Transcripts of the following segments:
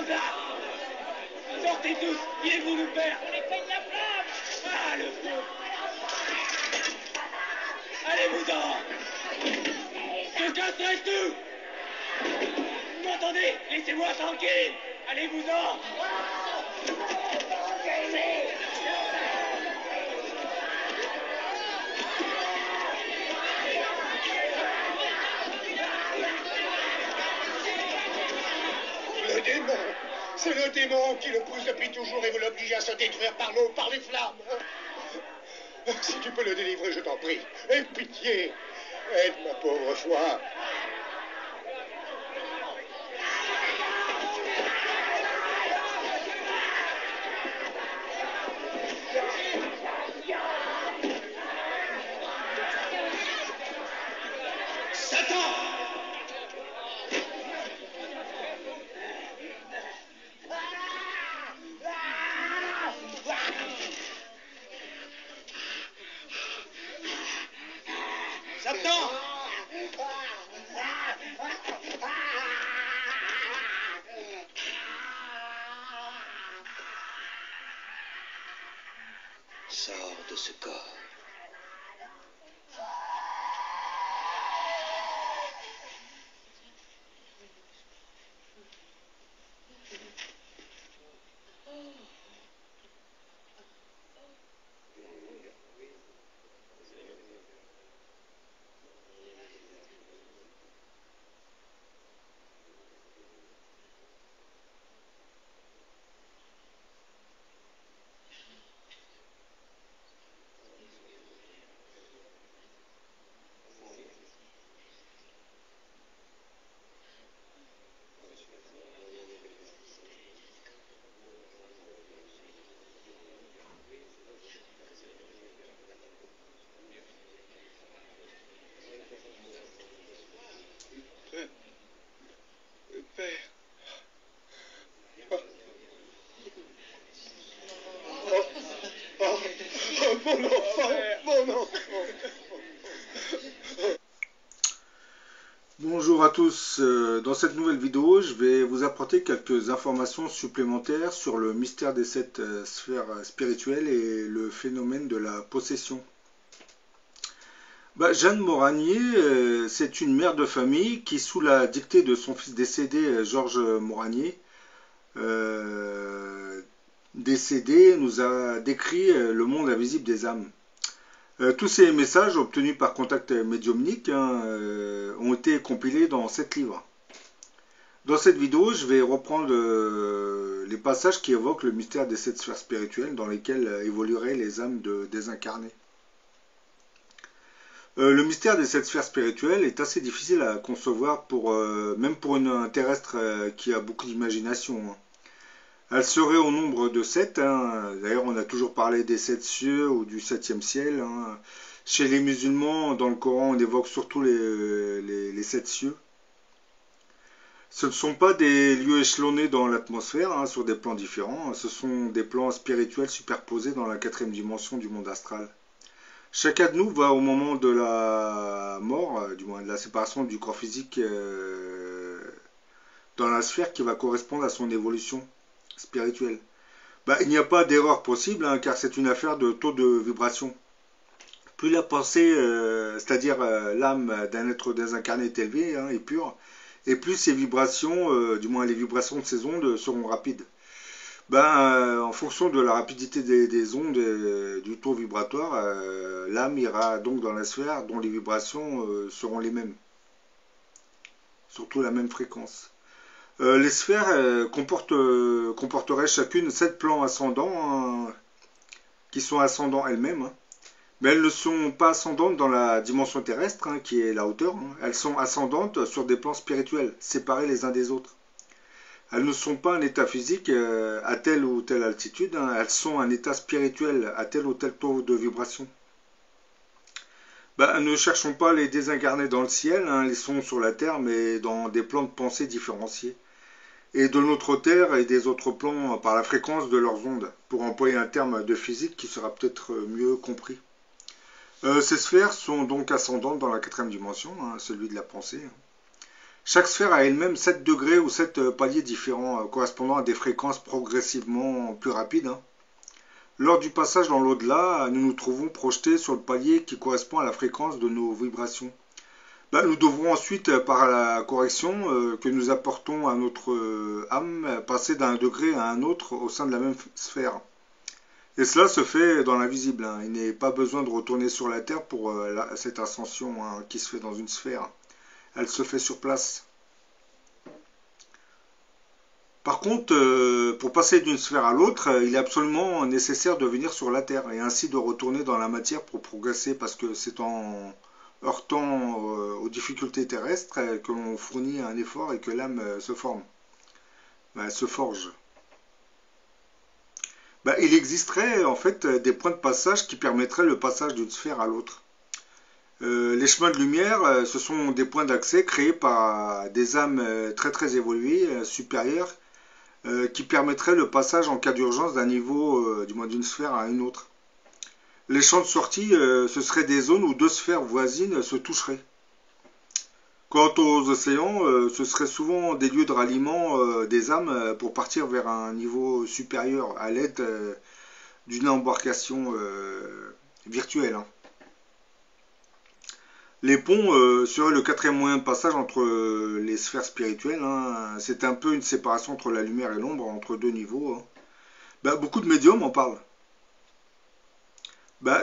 là. Sortez tous, il est venu nous perdre. On éteigne la flamme. Ah, le feu. Allez-vous-en. Ce casse reste tout. Vous m'entendez? Laissez-moi tranquille. Allez-vous-en. Le démon. C'est le démon qui le pousse depuis toujours et vous l'oblige à se détruire par l'eau, par les flammes. Si tu peux le délivrer, je t'en prie. Aie pitié. Aide ma pauvre foi. Satan! Sors de ce corps. Père. Mon enfant, mon enfant. Bonjour à tous, dans cette nouvelle vidéo je vais vous apporter quelques informations supplémentaires sur le mystère des 7 sphères spirituelles et le phénomène de la possession. Jeanne Moranier, c'est une mère de famille qui, sous la dictée de son fils décédé, Georges Moranier, décédé, nous a décrit le monde invisible des âmes. Tous ces messages obtenus par contact médiumnique ont été compilés dans 7 livres. Dans cette vidéo, je vais reprendre les passages qui évoquent le mystère des 7 sphères spirituelles dans lesquelles évolueraient les âmes de désincarnés. Le mystère des 7 sphères spirituelles est assez difficile à concevoir, même pour un terrestre qui a beaucoup d'imagination. Elle serait au nombre de 7. D'ailleurs, on a toujours parlé des 7 cieux ou du 7e ciel. Chez les musulmans, dans le Coran, on évoque surtout les 7 cieux. Ce ne sont pas des lieux échelonnés dans l'atmosphère, sur des plans différents. Ce sont des plans spirituels superposés dans la 4e dimension du monde astral. Chacun de nous va au moment de la mort, du moins de la séparation du corps physique, dans la sphère qui va correspondre à son évolution spirituelle. Il n'y a pas d'erreur possible, car c'est une affaire de taux de vibration. Plus la pensée, c'est-à-dire l'âme d'un être désincarné est élevée et pure, et plus ces vibrations, du moins les vibrations de ces ondes, seront rapides. En fonction de la rapidité des ondes du taux vibratoire, l'âme ira donc dans la sphère dont les vibrations seront les mêmes, surtout la même fréquence. Les sphères comporteraient chacune 7 plans ascendants, qui sont ascendants elles-mêmes, mais elles ne sont pas ascendantes dans la dimension terrestre, qui est la hauteur. Elles sont ascendantes sur des plans spirituels, séparés les uns des autres. Elles ne sont pas un état physique à telle ou telle altitude, elles sont un état spirituel à tel ou tel taux de vibration. Ne cherchons pas les désincarnés dans le ciel, ils sont sur la terre, mais dans des plans de pensée différenciés. Et de notre terre et des autres plans par la fréquence de leurs ondes, pour employer un terme de physique qui sera peut-être mieux compris. Ces sphères sont donc ascendantes dans la 4e dimension, celui de la pensée. Chaque sphère a elle-même 7 degrés ou 7 paliers différents, correspondant à des fréquences progressivement plus rapides. Lors du passage dans l'au-delà, nous nous trouvons projetés sur le palier qui correspond à la fréquence de nos vibrations. Nous devrons ensuite, par la correction que nous apportons à notre âme, passer d'un degré à un autre au sein de la même sphère. Et cela se fait dans l'invisible. Il n'est pas besoin de retourner sur la Terre pour cette ascension qui se fait dans une sphère. Elle se fait sur place. Par contre, pour passer d'une sphère à l'autre, il est absolument nécessaire de venir sur la Terre et ainsi de retourner dans la matière pour progresser, parce que c'est en heurtant aux difficultés terrestres que l'on fournit un effort et que l'âme se forme. Elle se forge. Il existerait en fait des points de passage qui permettraient le passage d'une sphère à l'autre. Les chemins de lumière, ce sont des points d'accès créés par des âmes très très évoluées, supérieures, qui permettraient le passage en cas d'urgence d'un niveau, du moins d'une sphère à une autre. Les champs de sortie, ce seraient des zones où deux sphères voisines se toucheraient. Quant aux océans, ce seraient souvent des lieux de ralliement des âmes pour partir vers un niveau supérieur à l'aide d'une embarcation virtuelle. Les ponts seraient le quatrième moyen de passage entre les sphères spirituelles. C'est un peu une séparation entre la lumière et l'ombre, entre deux niveaux. Beaucoup de médiums en parlent.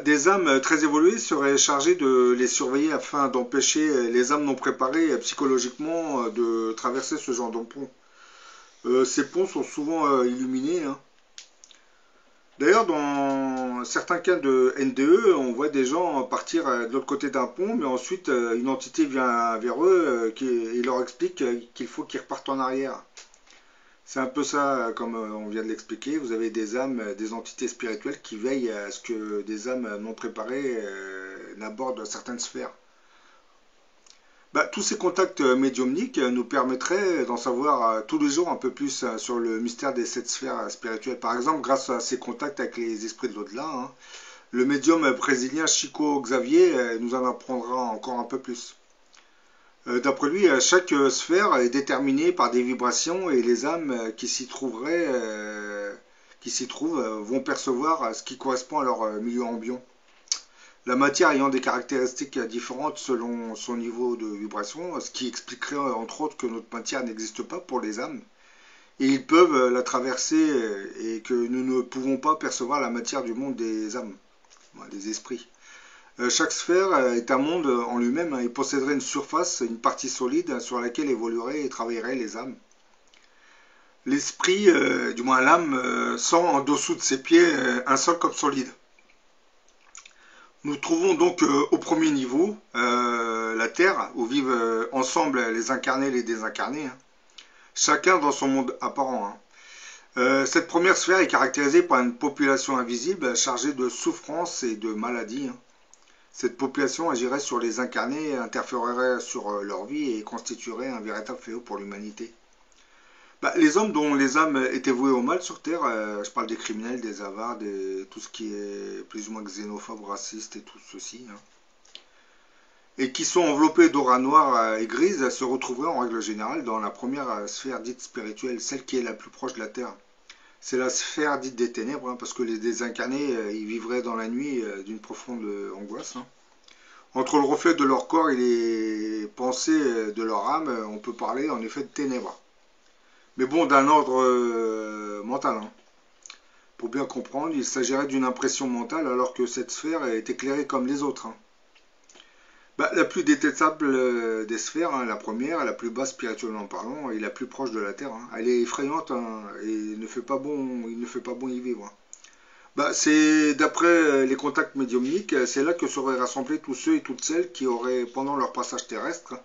Des âmes très évoluées seraient chargées de les surveiller afin d'empêcher les âmes non préparées psychologiquement de traverser ce genre de pont. Ces ponts sont souvent illuminés. D'ailleurs, dans certains cas de NDE, on voit des gens partir de l'autre côté d'un pont, mais ensuite une entité vient vers eux et leur explique qu'il faut qu'ils repartent en arrière. C'est un peu ça, comme on vient de l'expliquer. Vous avez des âmes, des entités spirituelles qui veillent à ce que des âmes non préparées n'abordent certaines sphères. Tous ces contacts médiumniques nous permettraient d'en savoir tous les jours un peu plus sur le mystère des 7 sphères spirituelles. Par exemple, grâce à ces contacts avec les esprits de l'au-delà, le médium brésilien Chico Xavier nous en apprendra encore un peu plus. D'après lui, chaque sphère est déterminée par des vibrations et les âmes qui s'y trouvent vont percevoir ce qui correspond à leur milieu ambiant. La matière ayant des caractéristiques différentes selon son niveau de vibration, ce qui expliquerait entre autres que notre matière n'existe pas pour les âmes, et ils peuvent la traverser et que nous ne pouvons pas percevoir la matière du monde des âmes, des esprits. Chaque sphère est un monde en lui-même, il posséderait une surface, une partie solide sur laquelle évolueraient et travailleraient les âmes. L'esprit, du moins l'âme, sent en dessous de ses pieds un sol comme solide. Nous trouvons donc au premier niveau la Terre, où vivent ensemble les incarnés et les désincarnés, chacun dans son monde apparent. Cette première sphère est caractérisée par une population invisible chargée de souffrances et de maladies. Cette population agirait sur les incarnés, interférerait sur leur vie et constituerait un véritable fléau pour l'humanité. Les hommes dont les âmes étaient vouées au mal sur Terre, je parle des criminels, des avares, tout ce qui est plus ou moins xénophobe, raciste et tout ceci, et qui sont enveloppés d'aura noire et grise, se retrouveraient en règle générale dans la première sphère dite spirituelle, celle qui est la plus proche de la Terre. C'est la sphère dite des ténèbres, parce que les désincarnés, ils vivraient dans la nuit d'une profonde angoisse. Entre le reflet de leur corps et les pensées de leur âme, on peut parler en effet de ténèbres. Mais bon, d'un ordre mental. Pour bien comprendre, il s'agirait d'une impression mentale alors que cette sphère est éclairée comme les autres. La plus détestable des sphères, la première, la plus basse spirituellement parlant, et la plus proche de la Terre. Elle est effrayante et il ne fait pas bon y vivre. C'est d'après les contacts médiumniques, c'est là que seraient rassemblés tous ceux et toutes celles qui auraient, pendant leur passage terrestre,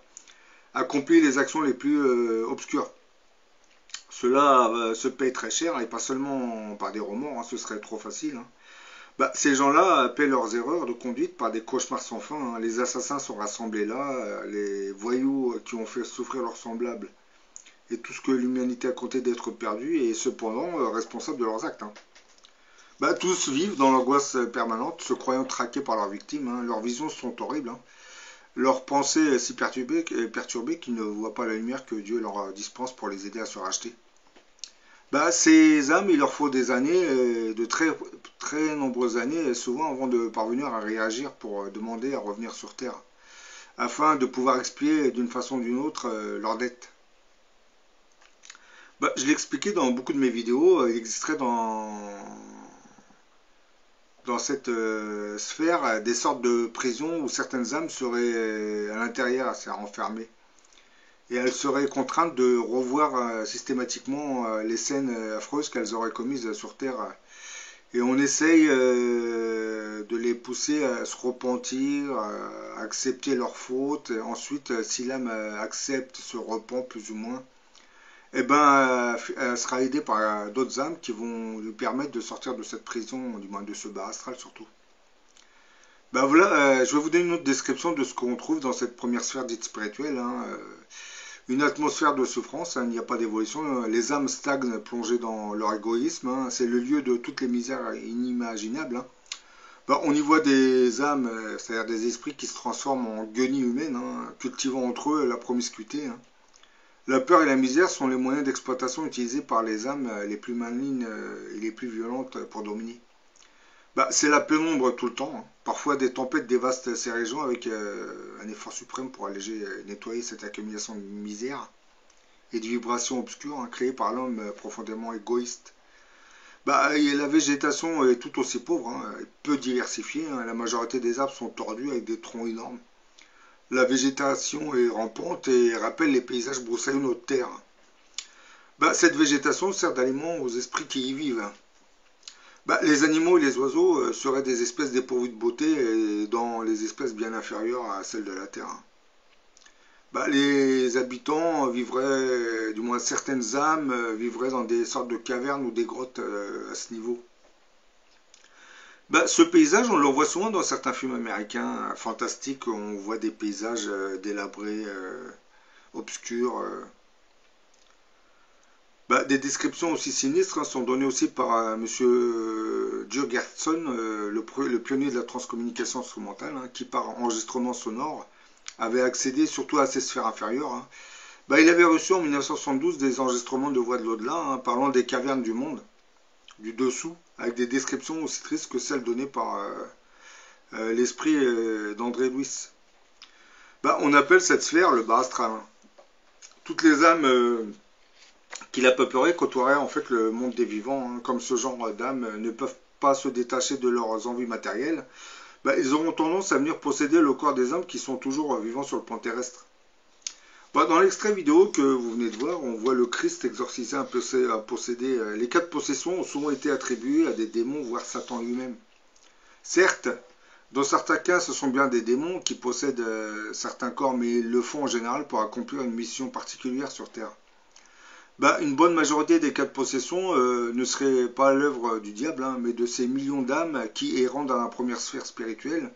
accompli les actions les plus obscures. Cela se paye très cher, et pas seulement par des remords, ce serait trop facile. Ces gens-là paient leurs erreurs de conduite par des cauchemars sans fin. Les assassins sont rassemblés là, les voyous qui ont fait souffrir leurs semblables, et tout ce que l'humanité a compté d'être perdu, et cependant responsables de leurs actes. Tous vivent dans l'angoisse permanente, se croyant traqués par leurs victimes. Leurs visions sont horribles. leur pensée est si perturbée qu'ils ne voient pas la lumière que Dieu leur dispense pour les aider à se racheter. Bah, ces âmes, il leur faut des années, de très, très nombreuses années, souvent avant de parvenir à réagir pour demander à revenir sur Terre, afin de pouvoir expier d'une façon ou d'une autre leurs dettes. Bah, je l'ai expliqué dans beaucoup de mes vidéos, il existerait dans cette sphère des sortes de prisons où certaines âmes seraient à l'intérieur, c'est-à-dire enfermées. Et elles seraient contraintes de revoir systématiquement les scènes affreuses qu'elles auraient commises sur Terre. Et on essaye de les pousser à se repentir, à accepter leurs fautes. Et ensuite, si l'âme accepte, se repent plus ou moins, eh ben, elle sera aidée par d'autres âmes qui vont lui permettre de sortir de cette prison, du moins de ce bas astral surtout. Ben voilà, je vais vous donner une autre description de ce qu'on trouve dans cette première sphère dite spirituelle. Une atmosphère de souffrance, il n'y a pas d'évolution. Les âmes stagnent, plongées dans leur égoïsme. C'est le lieu de toutes les misères inimaginables. Ben, on y voit des âmes, c'est-à-dire des esprits qui se transforment en guenilles humaines, cultivant entre eux la promiscuité. La peur et la misère sont les moyens d'exploitation utilisés par les âmes les plus malignes et les plus violentes pour dominer. Bah, c'est la pénombre tout le temps. Parfois des tempêtes dévastent ces régions avec un effort suprême pour alléger et nettoyer cette accumulation de misère et de vibrations obscures créées par l'homme profondément égoïste. Bah, et la végétation est tout aussi pauvre, peu diversifiée. La majorité des arbres sont tordus avec des troncs énormes. La végétation est rampante et rappelle les paysages broussailleux de terre. Bah, cette végétation sert d'aliment aux esprits qui y vivent. Bah, les animaux et les oiseaux seraient des espèces dépourvues de beauté et dans les espèces bien inférieures à celles de la Terre. Bah, les habitants vivraient, du moins certaines âmes, vivraient dans des sortes de cavernes ou des grottes à ce niveau. Bah, ce paysage, on le voit souvent dans certains films américains fantastiques, où on voit des paysages délabrés, obscurs. Bah, des descriptions aussi sinistres sont données aussi par M. Jurgensen, le pionnier de la transcommunication instrumentale, qui par enregistrement sonore avait accédé surtout à ces sphères inférieures. Bah, il avait reçu en 1972 des enregistrements de voix de l'au-delà, parlant des cavernes du monde, du dessous, avec des descriptions aussi tristes que celles données par l'esprit d'André Louis. Bah, on appelle cette sphère le bas astral. Toutes les âmes qui la peupleraient côtoieraient en fait le monde des vivants. Comme ce genre d'âmes ne peuvent pas se détacher de leurs envies matérielles, bah, ils auront tendance à venir posséder le corps des âmes qui sont toujours vivants sur le plan terrestre. Bah, dans l'extrait vidéo que vous venez de voir, on voit le Christ exorciser un possédé. Les cas de possession ont souvent été attribués à des démons, voire Satan lui-même. Certes, dans certains cas, ce sont bien des démons qui possèdent certains corps, mais ils le font en général pour accomplir une mission particulière sur Terre. Bah, une bonne majorité des cas de possession ne seraient pas l'œuvre du diable, mais de ces millions d'âmes qui errant dans la première sphère spirituelle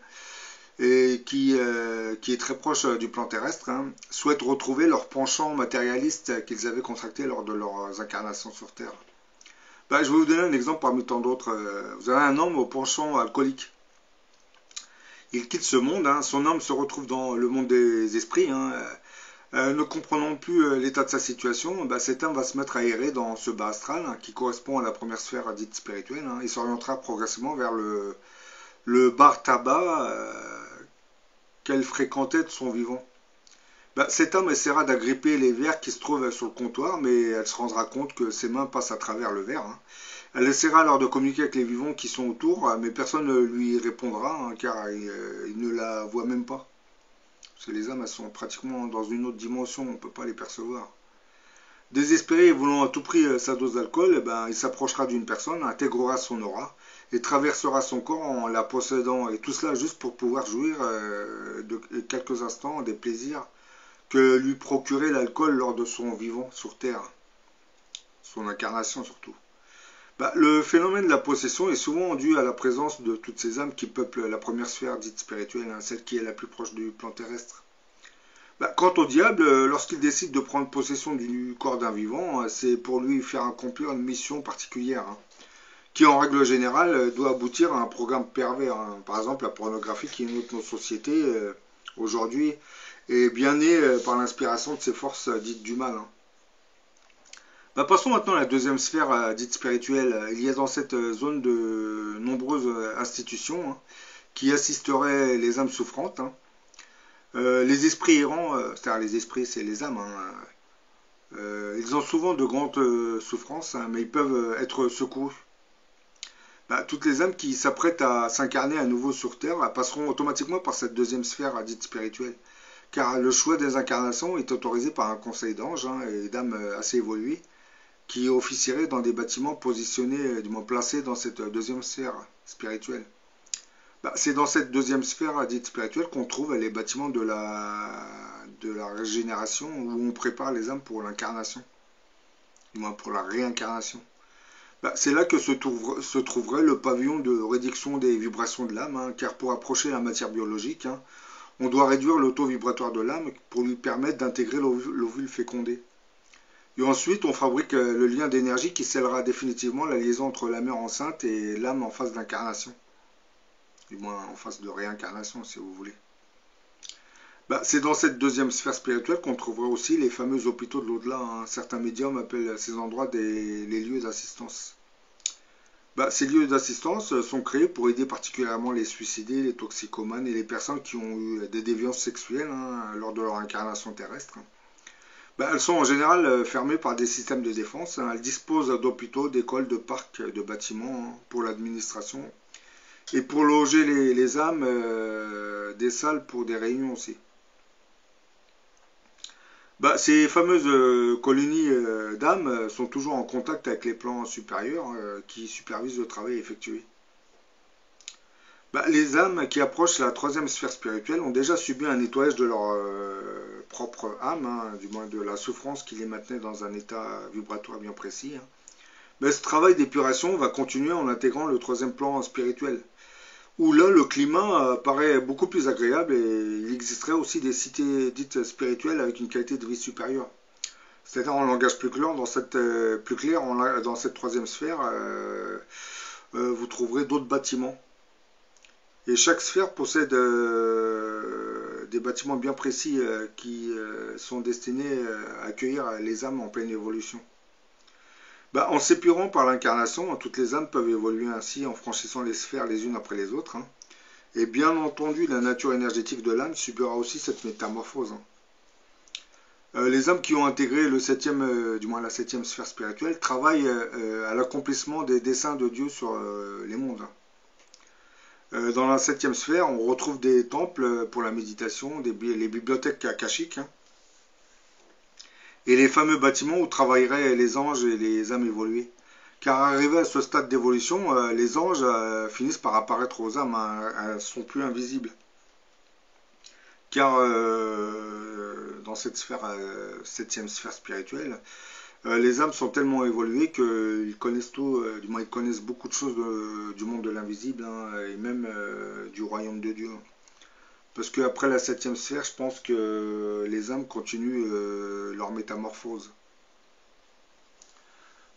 et qui est très proche du plan terrestre, souhaitent retrouver leur penchant matérialiste qu'ils avaient contracté lors de leurs incarnations sur Terre. Bah, je vais vous donner un exemple parmi tant d'autres. Vous avez un homme au penchant alcoolique. Il quitte ce monde, son âme se retrouve dans le monde des esprits. Ne comprenant plus l'état de sa situation, bah, cet âme va se mettre à errer dans ce bas astral qui correspond à la première sphère dite spirituelle. Il s'orientera progressivement vers le bar tabac qu'elle fréquentait de son vivant. Bah, cet âme essaiera d'agripper les verres qui se trouvent sur le comptoir, mais elle se rendra compte que ses mains passent à travers le verre. Elle essaiera alors de communiquer avec les vivants qui sont autour, mais personne ne lui répondra, car il ne la voit même pas. Parce que les âmes, elles sont pratiquement dans une autre dimension, on ne peut pas les percevoir. Désespéré et voulant à tout prix sa dose d'alcool, il s'approchera d'une personne, intégrera son aura et traversera son corps en la possédant. Et tout cela juste pour pouvoir jouir de quelques instants des plaisirs que lui procurait l'alcool lors de son vivant sur Terre. Son incarnation surtout. Le phénomène de la possession est souvent dû à la présence de toutes ces âmes qui peuplent la première sphère dite spirituelle, celle qui est la plus proche du plan terrestre. Quant au diable, lorsqu'il décide de prendre possession du corps d'un vivant, c'est pour lui faire accomplir une mission particulière, qui en règle générale doit aboutir à un programme pervers. Par exemple, la pornographie qui note nos sociétés aujourd'hui est bien né par l'inspiration de ces forces dites du mal. Hein. Bah, passons maintenant à la deuxième sphère dite spirituelle. Il y a dans cette zone de nombreuses institutions hein, qui assisteraient les âmes souffrantes. Hein. Les esprits errants, c'est-à-dire les esprits, c'est les âmes, hein, ils ont souvent de grandes souffrances, hein, mais ils peuvent être secourus. Bah, toutes les âmes qui s'apprêtent à s'incarner à nouveau sur Terre passeront automatiquement par cette deuxième sphère dite spirituelle. Car le choix des incarnations est autorisé par un conseil d'anges hein, et d'âmes assez évoluées qui officieraient dans des bâtiments positionnés, du moins placés dans cette deuxième sphère spirituelle. Bah, c'est dans cette deuxième sphère dite spirituelle qu'on trouve les bâtiments de la régénération où on prépare les âmes pour l'incarnation, du moins pour la réincarnation. Bah, c'est là que se trouverait le pavillon de réduction des vibrations de l'âme, hein, car pour approcher la matière biologique, hein, on doit réduire le taux vibratoire de l'âme pour lui permettre d'intégrer l'ovule fécondé. Et ensuite, on fabrique le lien d'énergie qui scellera définitivement la liaison entre la mère enceinte et l'âme en phase d'incarnation. Du moins en phase de réincarnation, si vous voulez. Bah, c'est dans cette deuxième sphère spirituelle qu'on trouvera aussi les fameux hôpitaux de l'au-delà. Hein. Certains médiums appellent ces endroits les lieux d'assistance. Bah, ces lieux d'assistance sont créés pour aider particulièrement les suicidés, les toxicomanes et les personnes qui ont eu des déviances sexuelles hein, lors de leur incarnation terrestre. Bah, elles sont en général fermées par des systèmes de défense. Hein. Elles disposent d'hôpitaux, d'écoles, de parcs, de bâtiments hein, pour l'administration. Et pour loger les âmes, des salles pour des réunions aussi. Bah, ces fameuses colonies d'âmes sont toujours en contact avec les plans supérieurs qui supervisent le travail effectué. Bah, les âmes qui approchent la troisième sphère spirituelle ont déjà subi un nettoyage de leur propre âme, hein, du moins de la souffrance qui les maintenait dans un état vibratoire bien précis. Hein. Mais ce travail d'épuration va continuer en intégrant le troisième plan spirituel, où là le climat paraît beaucoup plus agréable et il existerait aussi des cités dites spirituelles avec une qualité de vie supérieure. C'est-à-dire en langage plus clair, dans cette troisième sphère, vous trouverez d'autres bâtiments. Et chaque sphère possède des bâtiments bien précis qui sont destinés à accueillir les âmes en pleine évolution. Bah, en s'épurant par l'incarnation, toutes les âmes peuvent évoluer ainsi en franchissant les sphères les unes après les autres. Hein. Et bien entendu, la nature énergétique de l'âme subira aussi cette métamorphose. Hein. Les âmes qui ont intégré la septième sphère spirituelle travaillent à l'accomplissement des desseins de Dieu sur les mondes. Hein. Dans la septième sphère, on retrouve des temples pour la méditation, les bibliothèques akashiques. Hein. Et les fameux bâtiments où travailleraient les anges et les âmes évoluées. Car arrivés à ce stade d'évolution, les anges finissent par apparaître aux âmes, hein, elles ne sont plus invisibles. Car dans cette septième sphère spirituelle, les âmes sont tellement évoluées qu'ils connaissent tout, du moins ils connaissent beaucoup de choses du monde de l'invisible, hein, et même du royaume de Dieu. Parce qu'après la septième sphère, je pense que les âmes continuent leur métamorphose.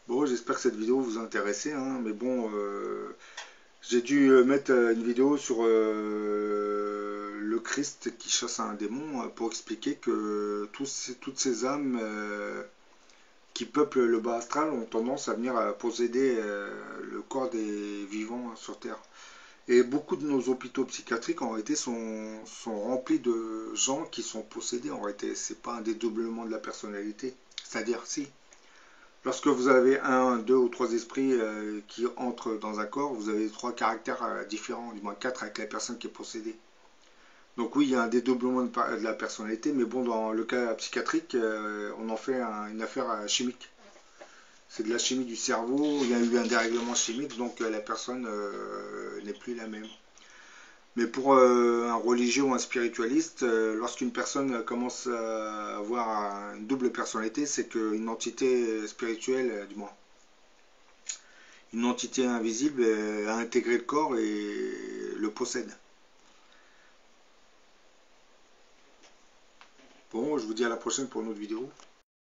Bon, j'espère que cette vidéo vous a intéressé, hein, mais bon, j'ai dû mettre une vidéo sur le Christ qui chasse un démon pour expliquer que toutes ces âmes qui peuplent le bas astral ont tendance à venir posséder le corps des vivants sur Terre. Et beaucoup de nos hôpitaux psychiatriques en réalité sont remplis de gens qui sont possédés. En réalité, c'est pas un dédoublement de la personnalité. C'est-à-dire, si, lorsque vous avez 1, 2 ou 3 esprits qui entrent dans un corps, vous avez 3 caractères différents, du moins 4 avec la personne qui est possédée. Donc oui, il y a un dédoublement de la personnalité, mais bon, dans le cas psychiatrique, on en fait une affaire chimique. C'est de la chimie du cerveau, il y a eu un dérèglement chimique, donc la personne n'est plus la même. Mais pour un religieux ou un spiritualiste, lorsqu'une personne commence à avoir une double personnalité, c'est qu'une entité spirituelle, du moins, une entité invisible a intégré le corps et le possède. Bon, je vous dis à la prochaine pour une autre vidéo.